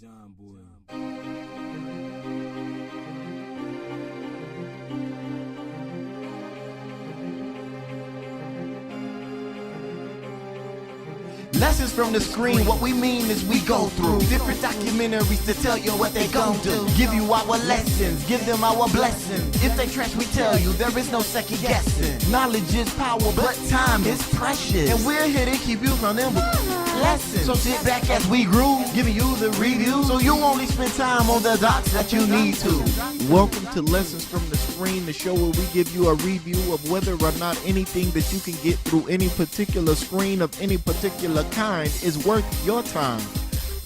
John Boy. Lessons from the screen, what we mean is we go through different documentaries to tell you what they gon' do. Give you our lessons, give them our blessings. If they trash, we tell you there is no second guessing. Knowledge is power, but time is precious. And we're here to keep you from them lessons. So sit back as we groove, giving you the review, so you only spend time on the dots that you need to. Welcome to Lessons from the Screen, the show where we give you a review of whether or not anything that you can get through any particular screen of any particular kind is worth your time.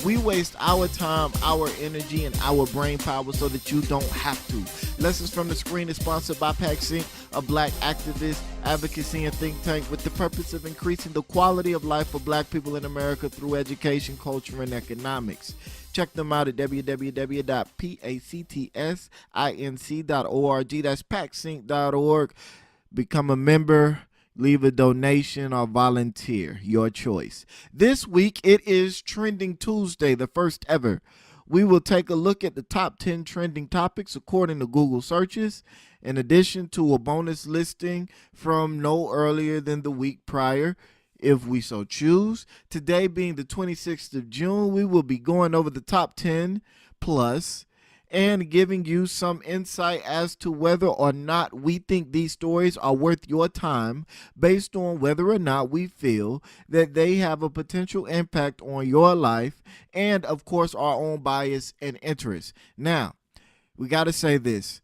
We waste our time, our energy, and our brain power so that you don't have to. Lessons from the Screen is sponsored by PAC-SYNC, a black activist, advocacy, and think tank with the purpose of increasing the quality of life for black people in America through education, culture, and economics. Check them out at www.pactsinc.org. That's pacsync.org. Become a member, leave a donation, or volunteer. Your choice. This week, it is Trending Tuesday, the first ever. We will take a look at the top 10 trending topics according to Google searches, in addition to a bonus listing from no earlier than the week prior, if we so choose. Today being the 26th of June, we will be going over the top 10 plus and giving you some insight as to whether or not we think these stories are worth your time based on whether or not we feel that they have a potential impact on your life and, of course, our own bias and interest. Now, we got to say this.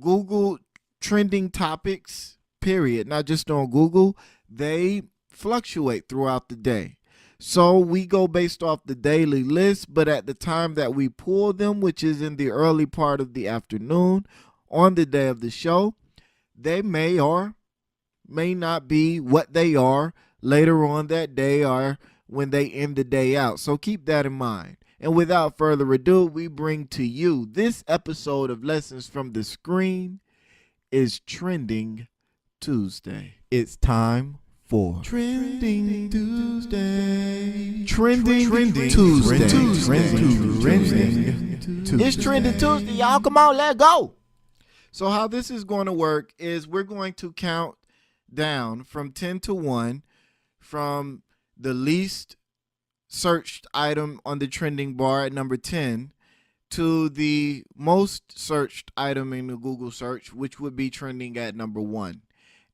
Google trending topics, period, not just on Google, they fluctuate throughout the day. So we go based off the daily list, but at the time that we pull them, which is in the early part of the afternoon on the day of the show, they may or may not be what they are later on that day or when they end the day out. So keep that in mind. And without further ado, we bring to you this episode of Lessons from the Screen is Trending Tuesday. It's time for Trending Tuesday. Trending Tuesday. It's Trending Tuesday, y'all. Come on, let's go. So how this is going to work is we're going to count down from 10 to 1 from the least searched item on the trending bar at number 10 to the most searched item in the Google search, which would be trending at number 1.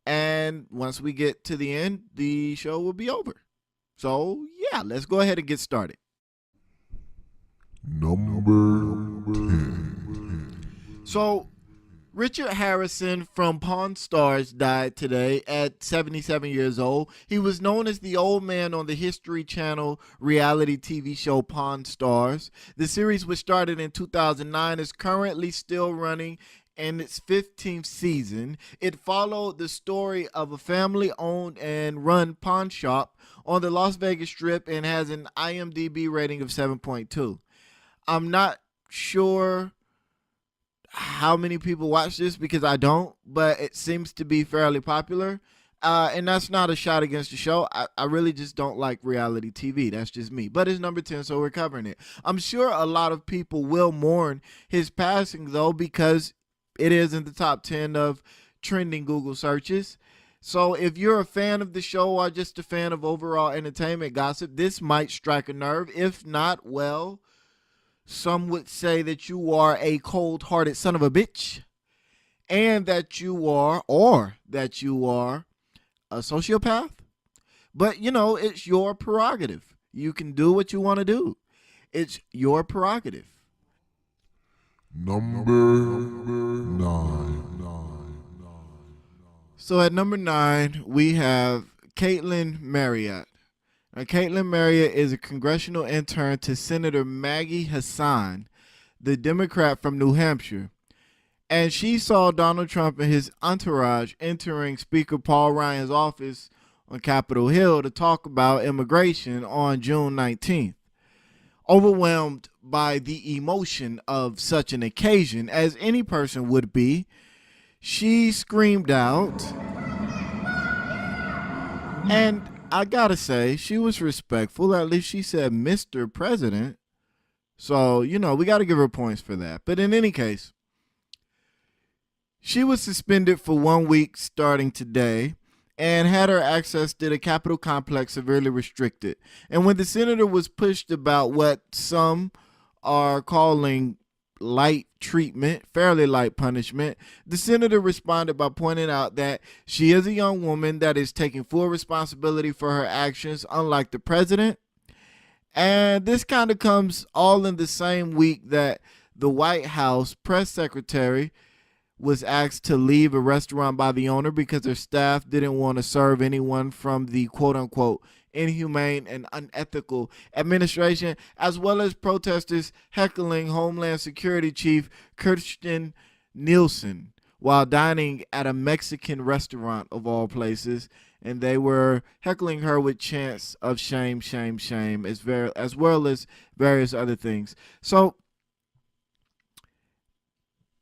And once we get to the end, the show will be over. So, yeah, let's go ahead and get started. Number 10. So, Richard Harrison from Pawn Stars died today at 77 years old. He was known as the old man on the History Channel reality TV show Pawn Stars. The series, which started in 2009, is currently still running in its 15th season. It followed the story of a family-owned and run pawn shop on the Las Vegas Strip and has an IMDb rating of 7.2. I'm not sure how many people watch this because I don't, but it seems to be fairly popular. And that's not a shot against the show. I really just don't like reality TV. That's just me. But it's number 10, so we're covering it. I'm sure a lot of people will mourn his passing, though, because it is in the top 10 of trending Google searches. So if you're a fan of the show or just a fan of overall entertainment gossip, this might strike a nerve. If not, well, some would say that you are a cold-hearted son of a bitch and that you are a sociopath. But, you know, it's your prerogative. You can do what you want to do. It's your prerogative. Number 9. So at number 9, we have Caitlin Marriott. Now, Caitlin Marriott is a congressional intern to Senator Maggie Hassan, the Democrat from New Hampshire. And she saw Donald Trump and his entourage entering Speaker Paul Ryan's office on Capitol Hill to talk about immigration on June 19th. Overwhelmed by the emotion of such an occasion, as any person would be, she screamed out, and I gotta say, she was respectful. At least she said, "Mr. President." So, we got to give her points for that. But in any case, she was suspended for 1 week starting today and had her access to the Capitol complex severely restricted. And when the senator was pushed about what some are calling light treatment, fairly light punishment, the senator responded by pointing out that she is a young woman that is taking full responsibility for her actions, unlike the president. And this kind of comes all in the same week that the White House press secretary was asked to leave a restaurant by the owner because her staff didn't want to serve anyone from the quote-unquote inhumane and unethical administration, as well as protesters heckling Homeland Security Chief Kirstjen Nielsen while dining at a Mexican restaurant of all places. And they were heckling her with chants of shame, shame, shame, as well as various other things. So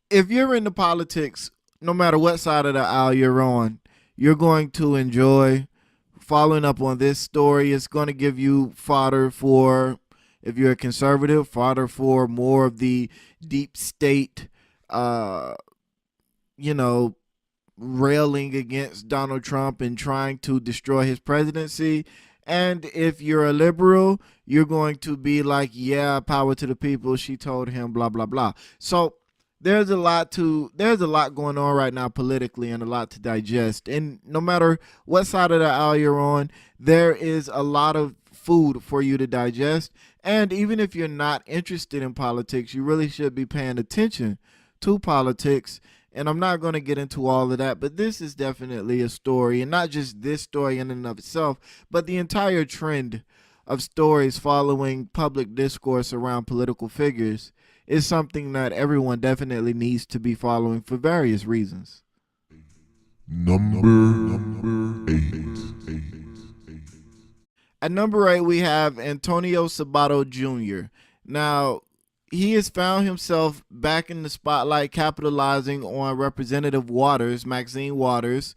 if you're into politics, no matter what side of the aisle you're on, you're going to enjoy following up on this story. It's going to give you fodder for, if you're a conservative, fodder for more of the deep state, railing against Donald Trump and trying to destroy his presidency. And if you're a liberal, you're going to be like, yeah, power to the people. She told him, blah, blah, blah. So there's a lot going on right now politically and a lot to digest. And no matter what side of the aisle you're on, there is a lot of food for you to digest. And even if you're not interested in politics, you really should be paying attention to politics. And I'm not going to get into all of that, but this is definitely a story, and not just this story in and of itself, but the entire trend of stories following public discourse around political figures is something that everyone definitely needs to be following for various reasons. Number 8. At number 8, we have Antonio Sabato Jr. Now, he has found himself back in the spotlight, capitalizing on Representative Maxine Waters'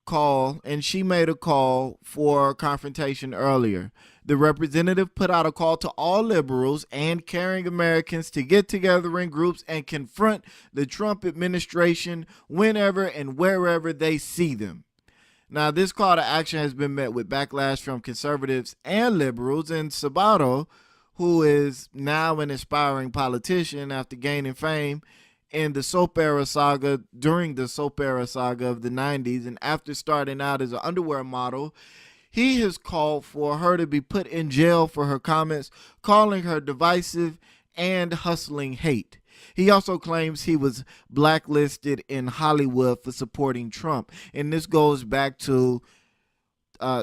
call, and she made a call for confrontation earlier. The representative put out a call to all liberals and caring Americans to get together in groups and confront the Trump administration whenever and wherever they see them. Now, this call to action has been met with backlash from conservatives and liberals, and Sabato, who is now an aspiring politician after gaining fame in the soap opera saga, during the soap opera saga of the 90s, and after starting out as an underwear model, he has called for her to be put in jail for her comments, calling her divisive and hustling hate. He also claims he was blacklisted in Hollywood for supporting Trump. And this goes back to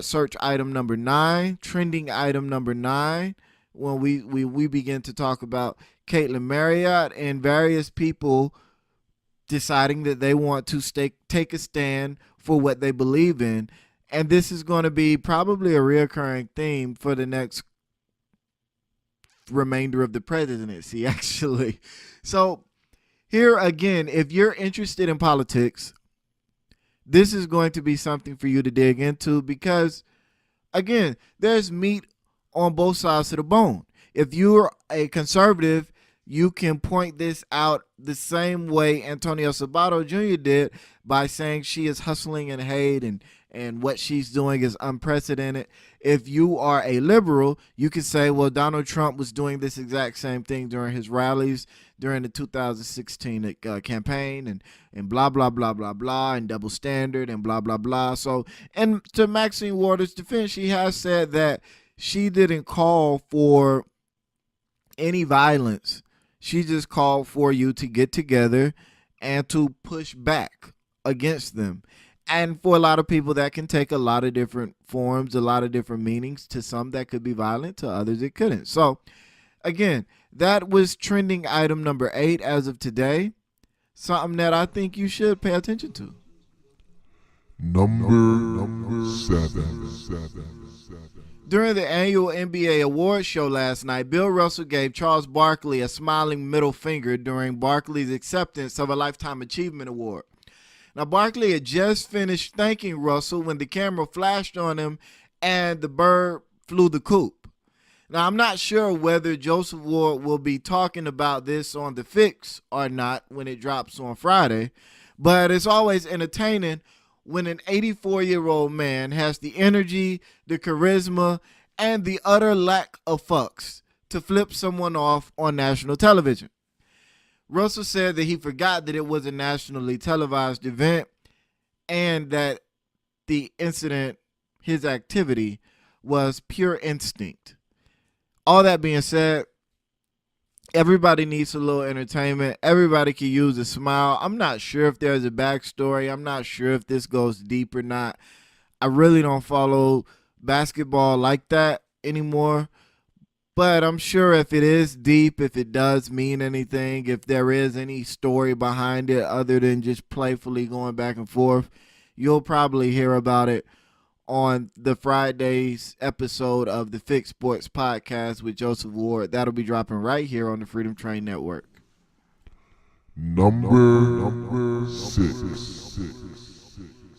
search item number 9, trending item number 9, when we begin to talk about Caitlin Marriott and various people deciding that they want to take a stand for what they believe in. And this is going to be probably a reoccurring theme for the next remainder of the presidency, actually. So here again, if you're interested in politics, this is going to be something for you to dig into because, again, there's meat on both sides of the bone. If you're a conservative, you can point this out the same way Antonio Sabato Jr. did by saying she is hustling and hate and what she's doing is unprecedented. If you are a liberal, you can say, well, Donald Trump was doing this exact same thing during his rallies during the 2016 campaign and blah, blah, blah, blah, blah, and double standard and blah, blah, blah. So, and to Maxine Waters' defense, she has said that she didn't call for any violence. She just called for you to get together and to push back against them. And for a lot of people, that can take a lot of different forms, a lot of different meanings. To some, that could be violent. To others, it couldn't. So, again, that was trending item number 8 as of today. Something that I think you should pay attention to. Number 7. During the annual NBA awards show last night, Bill Russell gave Charles Barkley a smiling middle finger during Barkley's acceptance of a Lifetime Achievement Award. Now, Barkley had just finished thanking Russell when the camera flashed on him and the bird flew the coop. Now, I'm not sure whether Joseph Ward will be talking about this on The Fix or not when it drops on Friday, but it's always entertaining when an 84-year-old man has the energy, the charisma, and the utter lack of fucks to flip someone off on national television. Russell said that he forgot that it was a nationally televised event and that the incident, his activity, was pure instinct. All that being said, everybody needs a little entertainment. Everybody can use a smile. I'm not sure if there's a backstory. I'm not sure if this goes deep or not. I really don't follow basketball like that anymore. But I'm sure if it is deep, if it does mean anything, if there is any story behind it other than just playfully going back and forth, you'll probably hear about it on the Friday's episode of the Fix Sports Podcast with Joseph Ward. That'll be dropping right here on the Freedom Train Network. Number 6.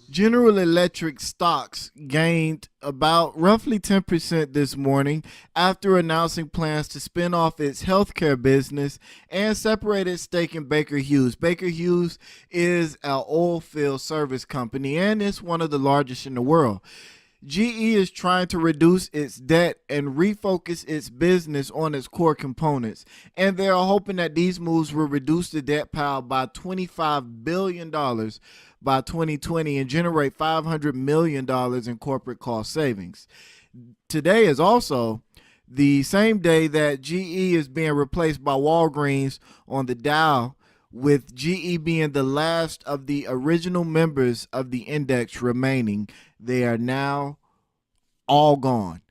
General Electric stocks gained about roughly 10% this morning after announcing plans to spin off its healthcare business and separate its stake in Baker Hughes. Baker Hughes is an oil field service company and it's one of the largest in the world. GE is trying to reduce its debt and refocus its business on its core components, and they are hoping that these moves will reduce the debt pile by $25 billion by 2020 and generate $500 million in corporate cost savings. Today is also the same day that GE is being replaced by Walgreens on the Dow, with GE being the last of the original members of the index remaining. They are now all gone.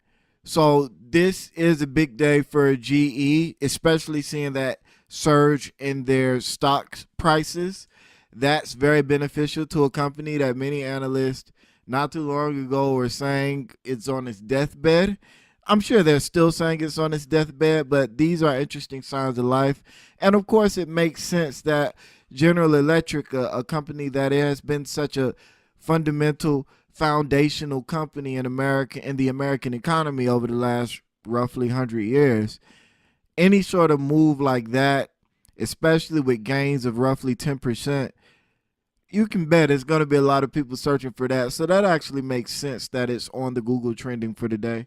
So this is a big day for GE, especially seeing that surge in their stock prices. That's very beneficial to a company that many analysts not too long ago were saying it's on its deathbed. I'm sure they're still saying it's on its deathbed, but these are interesting signs of life. And of course, it makes sense that General Electric, a company that has been such a fundamental, foundational company in America, in the American economy over the last roughly 100 years, any sort of move like that, especially with gains of roughly 10%, you can bet it's going to be a lot of people searching for that. So that actually makes sense that it's on the Google trending for today.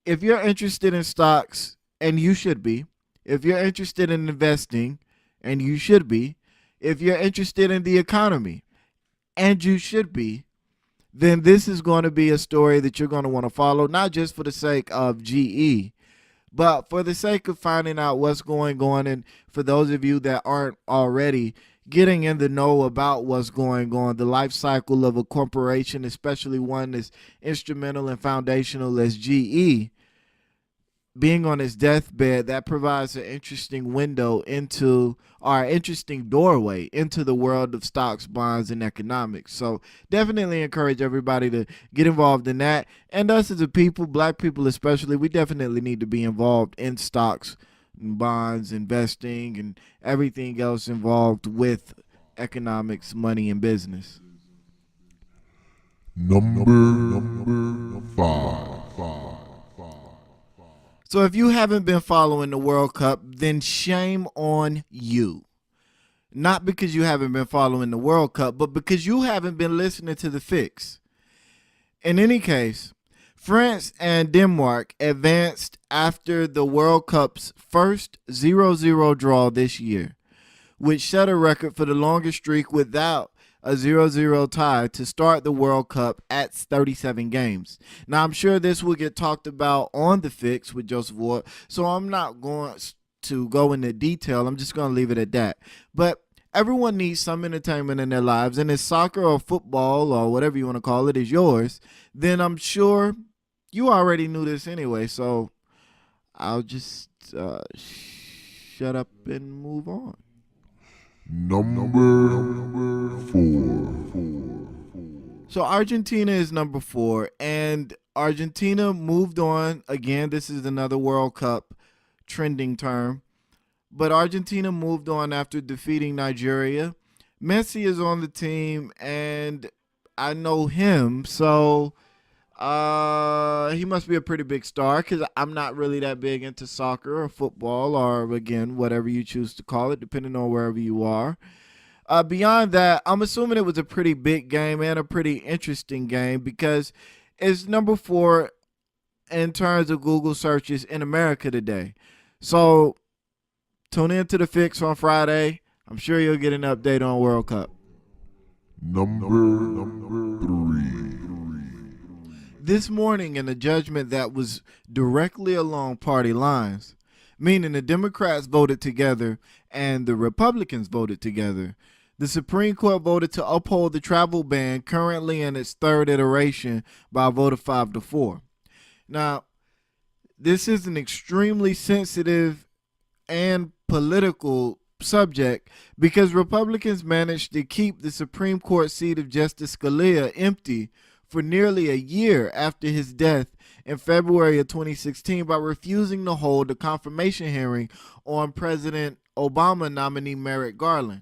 If you're interested in stocks, and you should be, if you're interested in investing, and you should be, if you're interested in the economy, and you should be, then this is going to be a story that you're going to want to follow, not just for the sake of GE, but for the sake of finding out what's going on, and for those of you that aren't already, getting in the know about what's going on, the life cycle of a corporation, especially one as instrumental and foundational as GE, being on its deathbed, that provides an interesting window into, or an interesting doorway into the world of stocks, bonds, and economics. So definitely encourage everybody to get involved in that. And us as a people, black people especially, we definitely need to be involved in stocks, bonds, investing, and everything else involved with economics, money, and business. Number 5. So if you haven't been following the World Cup, then shame on you. Not because you haven't been following the World Cup, but because you haven't been listening to The Fix. In any case, France and Denmark advanced after the World Cup's first 0-0 draw this year, which set a record for the longest streak without a 0-0 tie to start the World Cup at 37 games. Now, I'm sure this will get talked about on The Fix with Joseph Ward, so I'm not going to go into detail. I'm just going to leave it at that. But everyone needs some entertainment in their lives, and if soccer or football or whatever you want to call it is yours, then I'm sure you already knew this anyway, so I'll just shut up and move on. Number 4. So Argentina is number 4, and Argentina moved on. Again, this is another World Cup trending term, but Argentina moved on after defeating Nigeria. Messi is on the team, and I know him, so He must be a pretty big star because I'm not really that big into soccer or football or, again, whatever you choose to call it, depending on wherever you are. Beyond that, I'm assuming it was a pretty big game and a pretty interesting game because it's number 4 in terms of Google searches in America today. So tune in to The Fix on Friday. I'm sure you'll get an update on World Cup. Number 3. This morning, in a judgment that was directly along party lines, meaning the Democrats voted together and the Republicans voted together, the Supreme Court voted to uphold the travel ban currently in its 3rd iteration by a vote of 5-4. Now, this is an extremely sensitive and political subject because Republicans managed to keep the Supreme Court seat of Justice Scalia empty for nearly a year after his death in February of 2016 by refusing to hold a confirmation hearing on President Obama nominee Merrick Garland,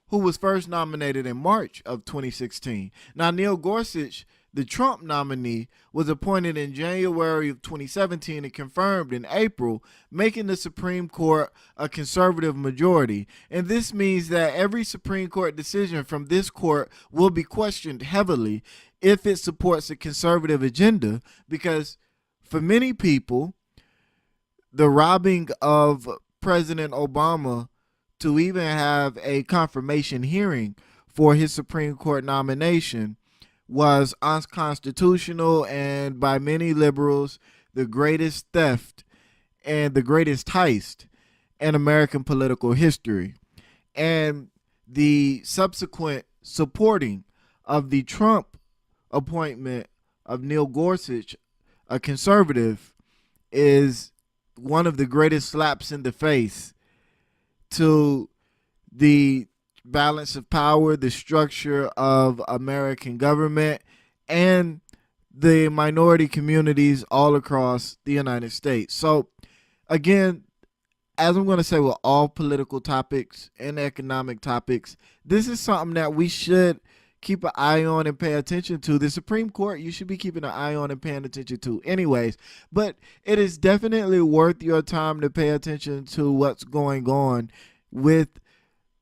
who was first nominated in March of 2016. Now, Neil Gorsuch, the Trump nominee, was appointed in January of 2017 and confirmed in April, making the Supreme Court a conservative majority. And this means that every Supreme Court decision from this court will be questioned heavily if it supports a conservative agenda, because for many people, the robbing of President Obama to even have a confirmation hearing for his Supreme Court nomination was unconstitutional and, by many liberals, the greatest theft and the greatest heist in American political history. And the subsequent supporting of the Trump appointment of Neil Gorsuch, a conservative, is one of the greatest slaps in the face to the balance of power, the structure of American government, and the minority communities all across the United States. So, again, as I'm going to say with all political topics and economic topics, this is something that we should keep an eye on and pay attention to. The Supreme Court, you should be keeping an eye on and paying attention to anyways. But it is definitely worth your time to pay attention to what's going on with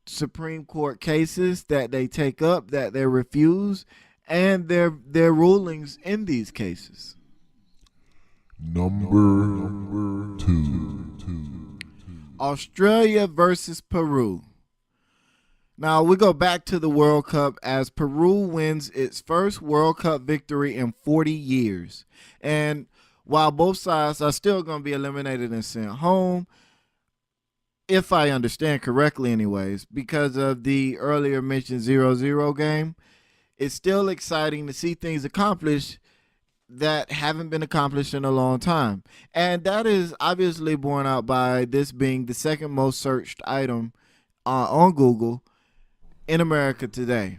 Supreme Court cases that they take up, that they refuse, and their rulings in these cases. Number 2. Australia versus Peru. Now, we go back to the World Cup as Peru wins its first World Cup victory in 40 years. And while both sides are still going to be eliminated and sent home, if I understand correctly anyways, because of the earlier mentioned 0-0 game, it's still exciting to see things accomplished that haven't been accomplished in a long time. And that is obviously borne out by this being the second most searched item on Google in America today.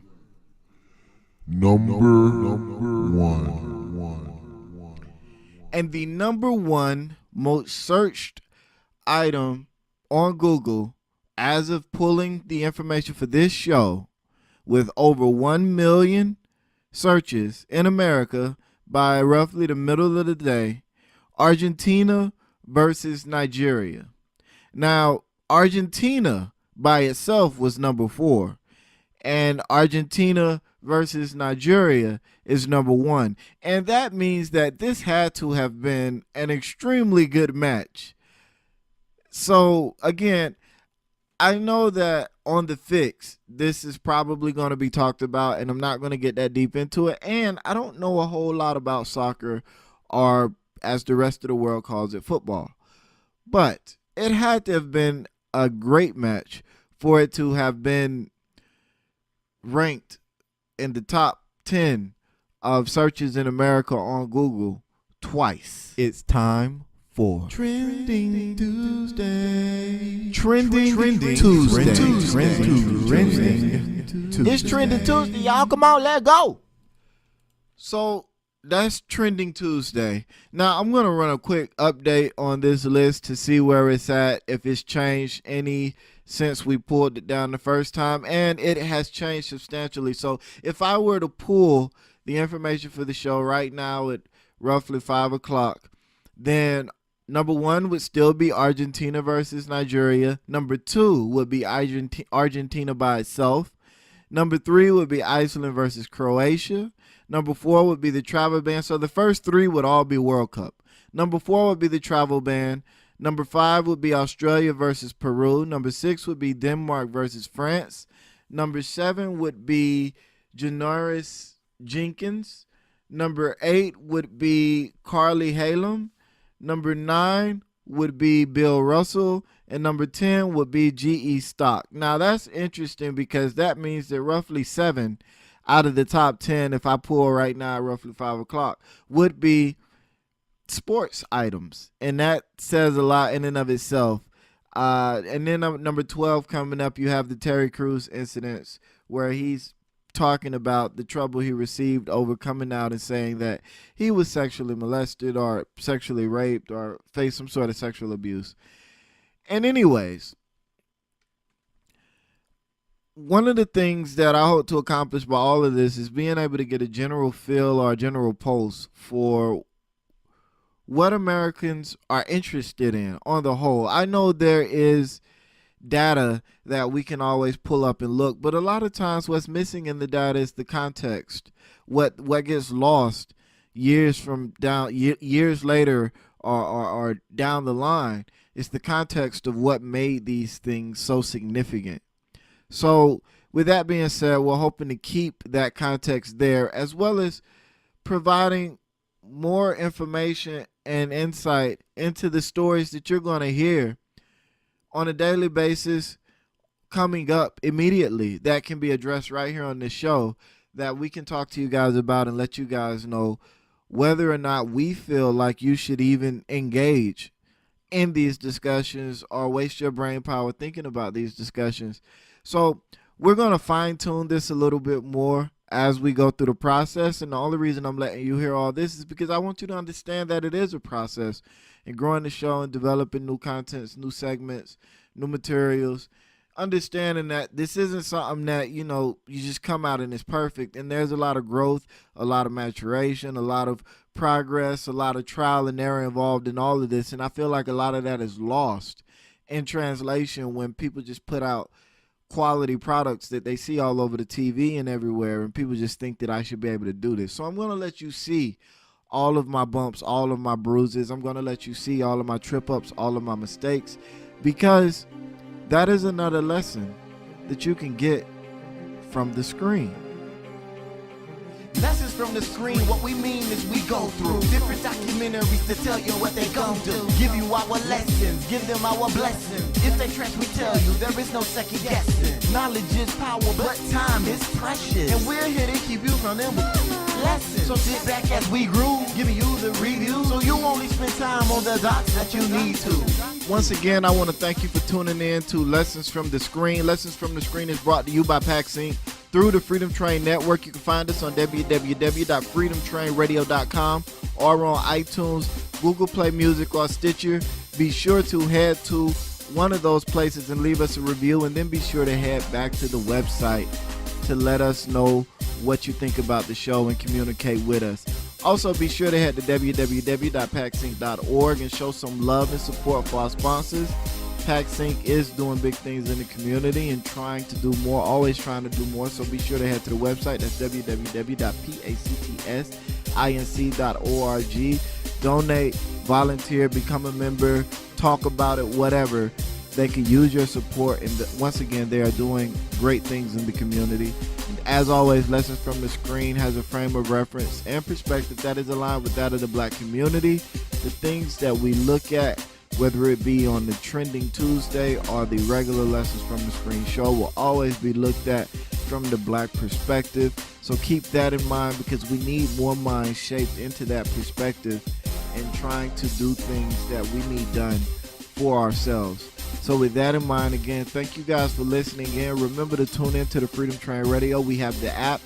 Number 1. And the number 1 most searched item on Google as of pulling the information for this show, with over 1 million searches in America by roughly the middle of the day, Argentina versus Nigeria. Now, Argentina by itself was number 4, and Argentina versus Nigeria is number 1. And that means that this had to have been an extremely good match. So, again, I know that on The Fix, this is probably going to be talked about, and I'm not going to get that deep into it. And I don't know a whole lot about soccer, or as the rest of the world calls it, football. But it had to have been a great match for it to have been ranked in the top 10 of searches in America on Google twice. It's time for Trending Tuesday. Trending Tuesday. It's Trending Tuesday, y'all. Come on, let's go. So that's Trending Tuesday. Now I'm going to run a quick update on this list to see where it's at, if it's changed any since we pulled it down the first time, and it has changed substantially. So if I were to pull the information for the show right now at roughly 5 o'clock, then number 1 would still be Argentina versus Nigeria. Number 2 would be Argentina by itself. Number 3 would be Iceland versus Croatia. Number 4 would be the travel ban. So the first 3 would all be World Cup. Number 4 would be the travel ban. Number 5 would be Australia versus Peru. Number 6 would be Denmark versus France. Number 7 would be Janoris Jenkins. Number 8 would be Carly Halem. Number 9 would be Bill Russell. And number 10 would be G.E. Stock. Now, that's interesting because that means that roughly 7 out of the top 10, if I pull right now at roughly 5 o'clock, would be sports items. And that says a lot in and of itself. And then number 12 coming up, you have the Terry Crews incidents where he's talking about the trouble he received over coming out and saying that he was sexually molested or sexually raped or faced some sort of sexual abuse. And anyways, one of the things that I hope to accomplish by all of this is being able to get a general feel or a general pulse for what Americans are interested in on the whole. I know there is data that we can always pull up and look, but a lot of times what's missing in the data is the context. What gets lost years later or down the line is the context of what made these things so significant. So with that being said, we're hoping to keep that context there, as well as providing more information and insight into the stories that you're going to hear on a daily basis coming up immediately that can be addressed right here on this show, that we can talk to you guys about and let you guys know whether or not we feel like you should even engage in these discussions or waste your brain power thinking about these discussions. So we're going to fine tune this a little bit more as we go through the process. And the only reason I'm letting you hear all this is because I want you to understand that it is a process in growing the show and developing new contents, new segments, new materials, understanding that this isn't something that, you just come out and it's perfect. And there's a lot of growth, a lot of maturation, a lot of progress, a lot of trial and error involved in all of this. And I feel like a lot of that is lost in translation when people just put out quality products that they see all over the TV and everywhere, and people just think that I should be able to do this. So I'm going to let you see all of my bumps, all of my bruises. I'm going to let you see all of my trip ups, all of my mistakes, because that is another lesson that you can get from the screen. Lessons from the screen, what we mean is we go through different documentaries to tell you what they gon' do. Give you our lessons, give them our blessings. If they trash, we tell you there is no second guessing. Knowledge is power, but time is precious. And we're here to keep you from them lessons. So sit back as we groove, giving you the review, so you only spend time on the dots that you need to. Once again, I want to thank you for tuning in to Lessons from the Screen. Lessons from the Screen is brought to you by PaxInc through the Freedom Train Network. You can find us on www.freedomtrainradio.com or on iTunes, Google Play Music, or Stitcher. Be sure to head to one of those places and leave us a review, and then be sure to head back to the website to let us know what you think about the show and communicate with us. Also, be sure to head to www.paxinc.org and show some love and support for our sponsors. PaxInc is doing big things in the community and trying to do more, always trying to do more. So be sure to head to the website. That's www.pactsinc.org. Donate, volunteer, become a member, talk about it, whatever. They can use your support. And once again, they are doing great things in the community. And as always, Lessons from the Screen has a frame of reference and perspective that is aligned with that of the Black community. The things that we look at, whether it be on the Trending Tuesday or the regular Lessons from the Screen show, will always be looked at from the Black perspective. So keep that in mind, because we need more minds shaped into that perspective and trying to do things that we need done for ourselves. So with that in mind, again, thank you guys for listening in. Remember to tune in to the Freedom Train Radio. We have the app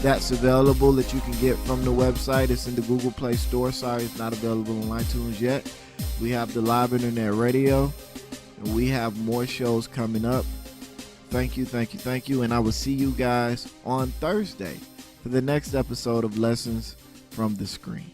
that's available that you can get from the website. It's in the Google Play Store. Sorry, it's not available on iTunes yet. We have the live internet radio, and we have more shows coming up. Thank you, thank you, thank you. And I will see you guys on Thursday for the next episode of Lessons from the Screen.